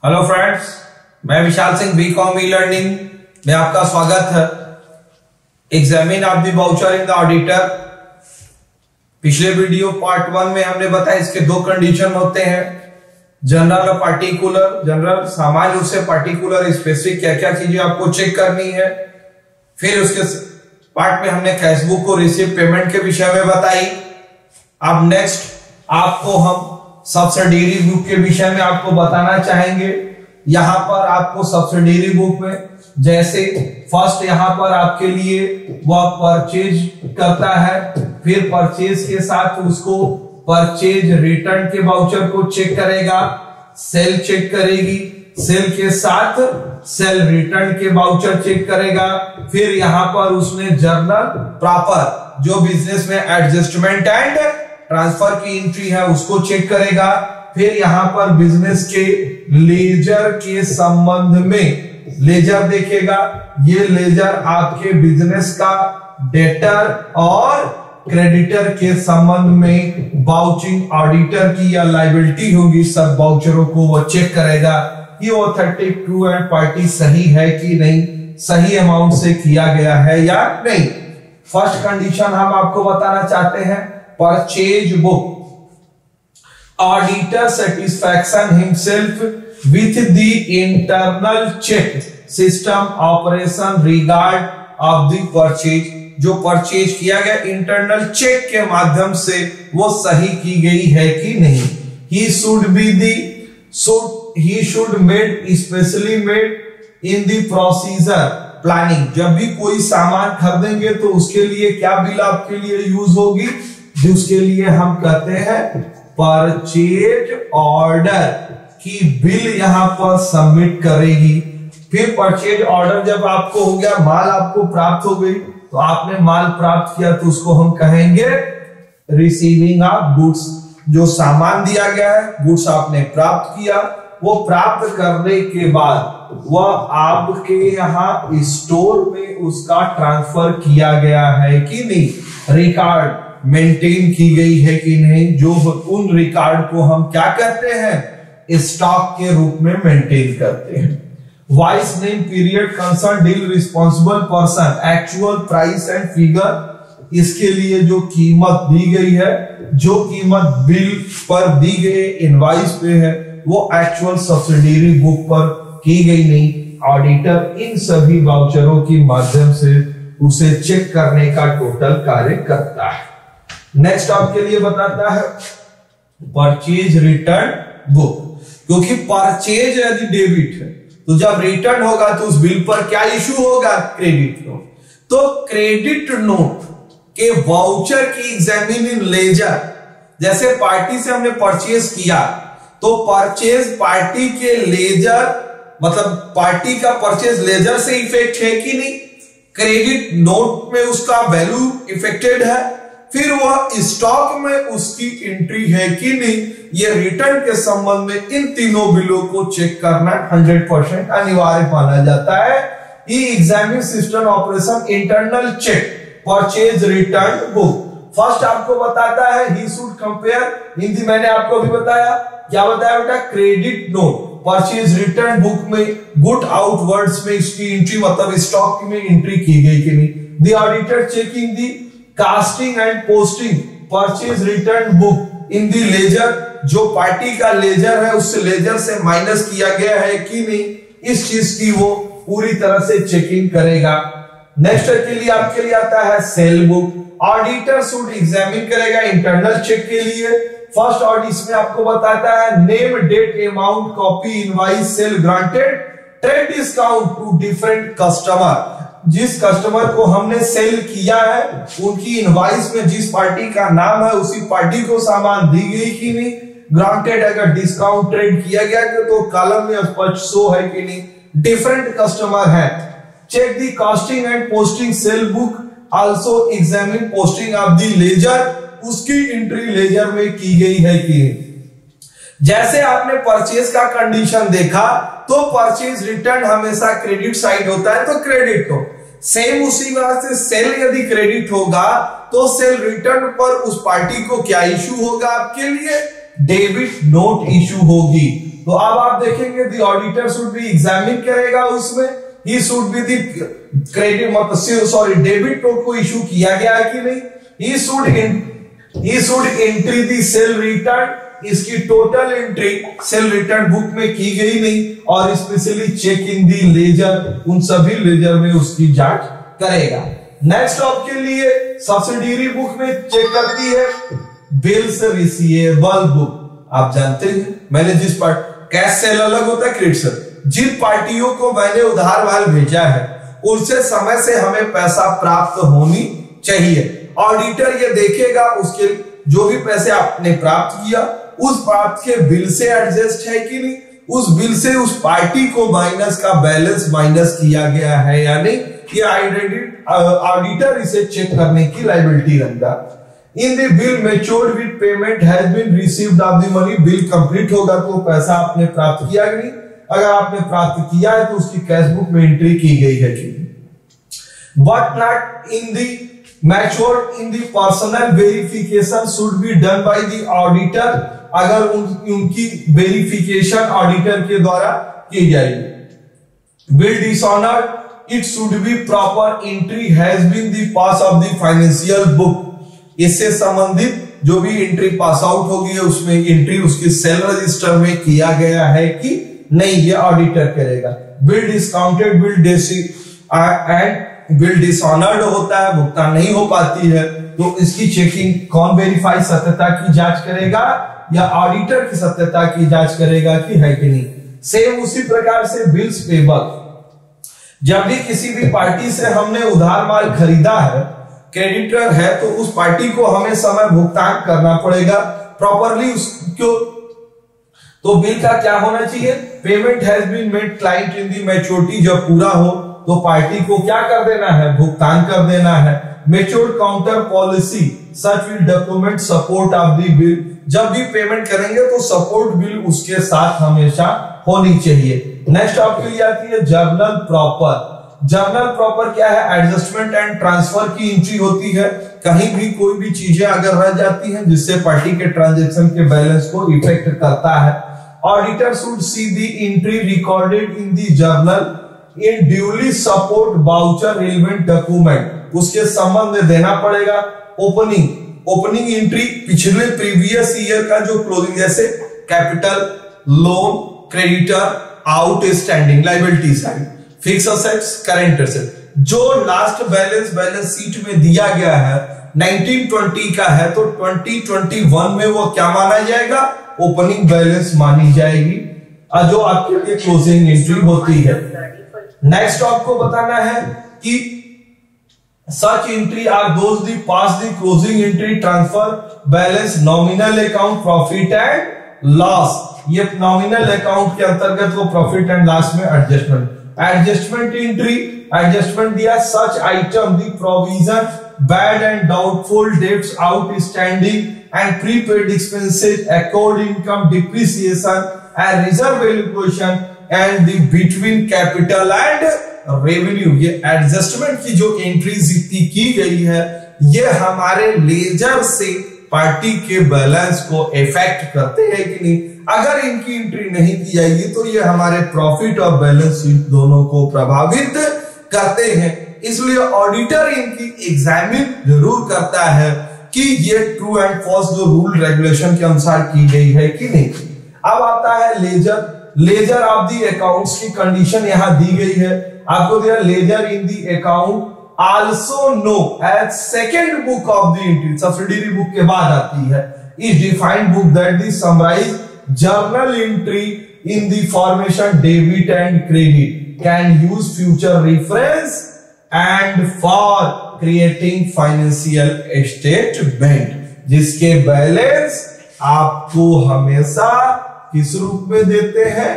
Hello friends, मैं Vishal Singh BCom e learning में आपका स्वागत है। Examine of the voucher in the auditor. पिछले वीडियो पार्ट 1 में हमने बताया इसके दो कंडीशन होते हैं, जनरल और पार्टिकुलर। जनरल सामान्य रूप से, पार्टिकुलर स्पेसिफिक क्या क्या चीजें आपको चेक करनी है। फिर उसके पार्ट में हमने कैशबुक को रिसीव पेमेंट के विषय में बताई। अब नेक्स्ट आपको हम सब्सिडियरी बुक के विषय में आपको बताना चाहेंगे। यहां पर आपको सब्सिडियरी बुक में जैसे फर्स्ट यहां पर आपके लिए वह परचेज करता है, फिर परचेज के साथ उसको परचेज रिटर्न के वाउचर को चेक करेगा, सेल चेक करेगी, सेल के साथ सेल रिटर्न के वाउचर चेक करेगा। फिर यहां पर उसने जर्नल प्रॉपर जो बिजनेस में एडजस्टमेंट एंड ट्रांसफर की एंट्री है उसको चेक करेगा। फिर यहां पर बिजनेस के लेजर के संबंध में लेजर देखेगा। ये लेजर आपके बिजनेस का डेटर और क्रेडिटर के संबंध में वाउचिंग ऑडिटर की या लायबिलिटी होगी, सब वाउचरों को वो चेक करेगा कि ऑथेंटिक, ट्रू एंड पार्टी सही है कि नहीं, सही अमाउंट से किया गया है या नहीं। फर्स्ट कंडीशन हम आपको बताना चाहते हैं, purchase book. Auditor satisfaction himself with the internal check system operation regard of the purchase। जो परचेज किया गया इंटरनल चेक के माध्यम से वो सही की गई है कि नहीं। He should made especially made in the procedure planning। जब भी कोई सामान खरीदेंगे तो उसके लिए क्या बिल आपके लिए यूज होगी, जिसके लिए हम कहते हैं परचेज ऑर्डर की बिल यहां पर सबमिट करेगी। फिर परचेज ऑर्डर जब आपको हो गया, माल आपको प्राप्त हो गई, तो आपने माल प्राप्त किया तो उसको हम कहेंगे रिसीविंग ऑफ गुड्स। जो सामान दिया गया है, गुड्स आपने प्राप्त किया, वो प्राप्त करने के बाद वह आपके यहाँ स्टोर में उसका ट्रांसफर किया गया है कि नहीं, रिकॉर्ड मेंटेन की गई है कि नहीं। जो उन रिकॉर्ड को हम क्या करते हैं, स्टॉक के रूप में मेंटेन करते हैं। Vice name period concern deal responsible person actual price and figure. इसके लिए जो कीमत दी गई है, जो कीमत बिल पर दी गई इनवॉइस पे है, वो एक्चुअल सब्सिडियरी बुक पर की गई नहीं। ऑडिटर इन सभी वाउचरों के माध्यम से उसे चेक करने का टोटल कार्य करता है। नेक्स्ट आपके लिए बताता है परचेज रिटर्न बुक। क्योंकि परचेज यदि डेबिट है तो जब रिटर्न होगा तो उस बिल पर क्या इशू होगा, क्रेडिट नोट। तो क्रेडिट नोट के वाउचर की एग्जामिनिंग लेजर, जैसे पार्टी से हमने परचेज किया तो परचेज पार्टी के लेजर, मतलब पार्टी का परचेज लेजर से इफेक्ट है कि नहीं, क्रेडिट नोट में उसका वैल्यू इफेक्टेड है, फिर वह स्टॉक में उसकी एंट्री है कि नहीं। ये रिटर्न के संबंध में इन तीनों बिलों को चेक करना 100% अनिवार्य माना जाता है। ई examine system operation internal check purchase return book. First आपको बताता है ही शुड कंपेयर, हिंदी मैंने आपको भी बताया, क्या बताया बेटा, credit note purchase return book में गुड आउटवर्ड्स में इसकी एंट्री, मतलब स्टॉक में एंट्री की गई कि नहीं। The auditor checking the casting and posting purchase return book in the ledger. जो पार्टी का लेजर है उससे लेजर से माइनस किया गया है कि नहीं, इस चीज की वो पूरी तरह से चेकिंग करेगा। नेक्स्ट के लिए आपके लिए आता है sale book. Auditor should examine करेगा इंटरनल चेक के लिए। फर्स्ट ऑडिट इसमें आपको बताता है name, date, amount, copy, invoice, sale granted, trade discount to different customer. जिस कस्टमर को हमने सेल किया है उनकी इनवॉइस में जिस पार्टी का नाम है उसी पार्टी को सामान दी गई कि नहीं। ग्रांटेड अगर डिस्काउंट ट्रेड किया गया तो कॉलम में स्पष्ट शो है कि नहीं। डिफरेंट कस्टमर है। Check the costing and posting sale book. Also examine posting of the ledger, उसकी एंट्री लेजर में की गई है कि नहीं। जैसे आपने परचेज का कंडीशन देखा तो परचेज रिटर्न हमेशा क्रेडिट साइड होता है, तो क्रेडिट हो। सेम उसी बात से सेल यदि क्रेडिट होगा तो सेल रिटर्न पर उस पार्टी को क्या इशू होगा, आपके लिए डेबिट नोट इशू होगी। तो अब आप देखेंगे the auditor should be examine करेगा उसमें, he should be the credit मतलब सॉरी डेबिट नोट को इशू किया गया है कि नहीं, he should entry the sale return, इसकी total entry sale return book में की गई नहीं, और specially check in the ledger, उन सभी लेजर में उसकी जांच करेगा। नेक्स्ट आपके लिए सब्सिडियरी बुक में चेक करती है बिल्स रिसीवेबल बुक। आप जानते हैं मैंने जिस पार्ट कैश सेल अलग होता है क्रेडिट सेल, जिन पार्टियों को मैंने उधार माल भेजा है उनसे समय से हमें पैसा प्राप्त होनी चाहिए। ऑडिटर ये देखेगा उसके जो भी पैसे आपने प्राप्त किया उस प्राप्त के बिल से एडजस्ट है कि नहीं, उस बिल से उस पार्टी को माइनस का बैलेंस माइनस किया गया है या नहीं, ये ऑडिटर इसे चेक करने की लायबिलिटी रखता। In the bill matured with payment has been received of the money, bill complete होगा तो पैसा आपने प्राप्त किया कि नहीं, अगर आपने प्राप्त किया है तो उसकी कैश बुक में एंट्री की गई है कि नहीं। But not in the matured in the personal verification should be done by the auditor, अगर उनकी वेरिफिकेशन ऑडिटर के द्वारा की जाएगी। Bill dishonoured it should be proper entry has been the pass of the financial book, इससे संबंधित जो भी एंट्री पास आउट होगी उसमें एंट्री उसके सेल रजिस्टर में किया गया है कि नहीं, ये ऑडिटर करेगा। बिल डिस्काउंटेड बिल डिसऑनर्ड होता है, भुगतान नहीं हो पाती है, तो इसकी चेकिंग कौन वेरीफाई सत्यता की जांच करेगा, या ऑडिटर की सत्यता की जांच करेगा कि है कि नहीं। सेम उसी प्रकार से बिल्स पेबल, जब भी किसी भी पार्टी से हमने उधार माल खरीदा है, क्रेडिटर है, तो उस पार्टी को हमें समय भुगतान करना पड़ेगा प्रॉपरली उसको, तो बिल का क्या होना चाहिए, payment has been made client in the maturity, जब पूरा हो तो पार्टी को क्या कर देना है, भुगतान कर देना है। Matured counter policy such will document support of the bill, जब भी पेमेंट करेंगे तो सपोर्ट बिल उसके साथ हमेशा होनी चाहिए। नेक्स्ट आपके लिए आती है जर्नल प्रॉपर। जर्नल प्रॉपर क्या है, एडजस्टमेंट एंड ट्रांसफर की एंट्री होती है, कहीं भी कोई भी चीजें अगर रह जाती हैं जिससे पार्टी के ट्रांजैक्शन के बैलेंस को इफेक्ट करता है। Auditor should see the entry recorded in the journal in duly support voucher relevant document, उसके संबंध में देना पड़ेगा। ओपनिंग एंट्री पिछले प्रीवियस ईयर का जो क्लोजिंग, जैसे capital, loan, creditor, outstanding liability side, fix assets, current asset, जो लास्ट बैलेंस शीट में दिया गया है 1920 का है, तो 2021 में वो क्या माना जाएगा, ओपनिंग बैलेंस मानी जाएगी, जो आपके लिए क्लोजिंग एंट्री होती है। नेक्स्ट आपको बताना है कि such entry are those the pass the closing entry transfer balance nominal account profit and loss, ये नॉमिनल अकाउंट के अंतर्गत वो प्रॉफिट एंड लॉस में एडजस्टमेंट एंट्री, एडजस्टमेंट दिया such item the provision bad and doubtful debts outstanding and prepaid expenses account income depreciation and reserve valuation and the between capital and revenue, ये adjustment की जो entries इतनी की गई है ये हमारे लेजर से पार्टी के बैलेंस को इफेक्ट करते हैं कि नहीं। अगर इनकी एंट्री नहीं की जाएगी तो ये हमारे प्रॉफिट और बैलेंस शीट दोनों को प्रभावित करते हैं, इसलिए ऑडिटर इनकी एग्जामिन जरूर करता है कि ये ट्रू एंड फॉल्स जो रूल रेगुलेशन के अनुसार की गई है कि नहीं। अब आता है लेजर ऑफ दी अकाउंट्स की कंडीशन यहां दी गई है, आपको दिया ledger in the account also know as second book of the entry, subsidiary book के बाद आती है, is defined book that the summarise journal entry in the formation debit and credit can use future reference and for creating financial statement, जिसके balance आपको हमेशा किस रूप में देते हैं,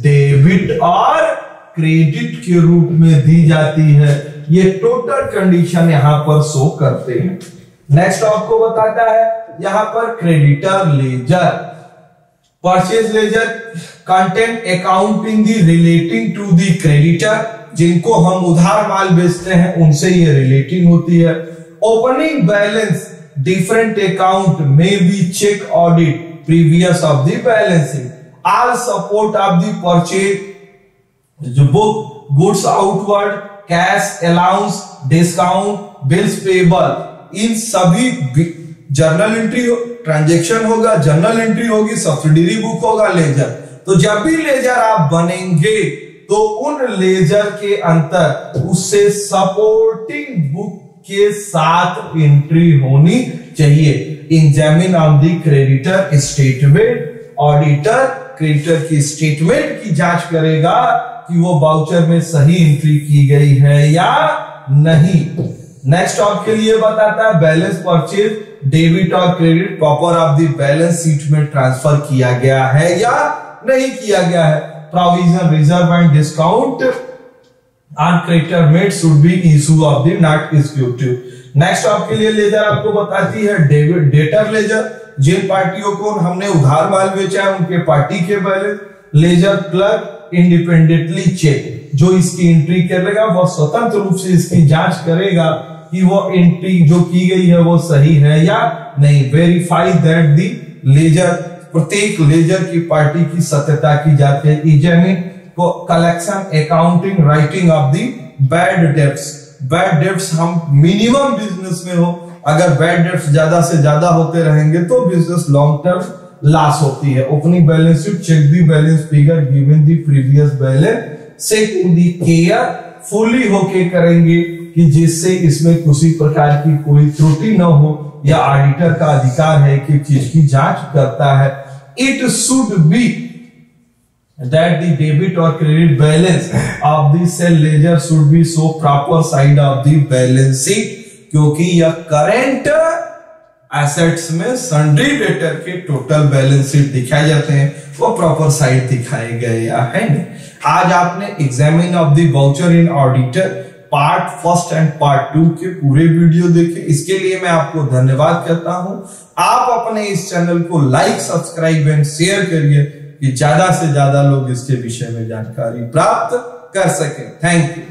डेबिट और क्रेडिट के रूप में दी जाती है। ये टोटल कंडीशन यहां पर शो करते हैं। नेक्स्ट आपको बताता है यहां पर creditor ledger, purchase ledger content accounting the relating to the creditor, जिनको हम उधार माल बेचते हैं उनसे ये रिलेटिंग होती है। ओपनिंग बैलेंस डिफरेंट अकाउंट में be check audit previous of the balancing, all support of the purchase book, goods outward, cash allowance, discount, bills payable, इन सभी जर्नल एंट्री ट्रांजैक्शन होगा, जर्नल एंट्री होगी, सब्सिडरी बुक होगा, ledger. तो जब भी laser आप बनेंगे तो उन लेजर के अंतर उससे सपोर्टिंग बुक के साथ एंट्री होनी चाहिए। Examine on the creditor statement, auditor creditor की स्टेटमेंट की जांच करेगा कि वो वाउचर में सही एंट्री की गई है या नहीं। नेक्स्ट आपके लिए बताता है बैलेंस परचेज, डेबिट और credit proper off the balance sheet में ट्रांसफर किया गया है या नहीं किया गया है। Provision, reserve and discount on creditor made should be issue of the not executive. Next आपके लिए लेजर आपको बताती है डेबिट डेटर लेजर, जिन पार्टियों को हमने उधार माल बेचा है उनके पार्टी के balance. Ledger clerk independently check, जो इसकी एंट्री करेगा वह स्वतंत्र रूप से इसकी जांच करेगा कि वो एंट्री जो की गई है वो सही है या नहीं। वेरीफाई दैट दी लेजर, प्रत्येक लेजर की पार्टी की सत्यता की जाती है। एग्जामिन को collection, accounting, writing of the bad debts. Bad debts हम मिनिमम बिजनेस में हो, अगर बैड डेब्ट्स ज्यादा से ज्यादा होते रहेंगे तो बिजनेस लॉन्ग टर्म लॉस होती है। Opening balance sheet, check the balance figure given the previous balance sheet in the carefully होके करेंगे कि जिससे इसमें किसी प्रकार की कोई त्रुटि न हो, या ऑडिटर का अधिकार है कि चीज की जांच करता है। It should be that the debit और credit balance of the sale ledger should be so proper side of the balance sheet, क्योंकि यह करेंट एसेट्स में सन्ड्री डेटर के टोटल बैलेंस शीट दिखाए जाते हैं, वो प्रॉपर साइड दिखाए गए या है नहीं। आज आपने examine of the voucher in auditor part first and part 2 के पूरे वीडियो देखे, इसके लिए मैं आपको धन्यवाद करता हूं। आप अपने इस चैनल को लाइक, सब्सक्राइब एंड शेयर करिए कि ज्यादा से ज्यादा लोग इसके विषय में जानकारी प्राप्त कर सकें। Thank you.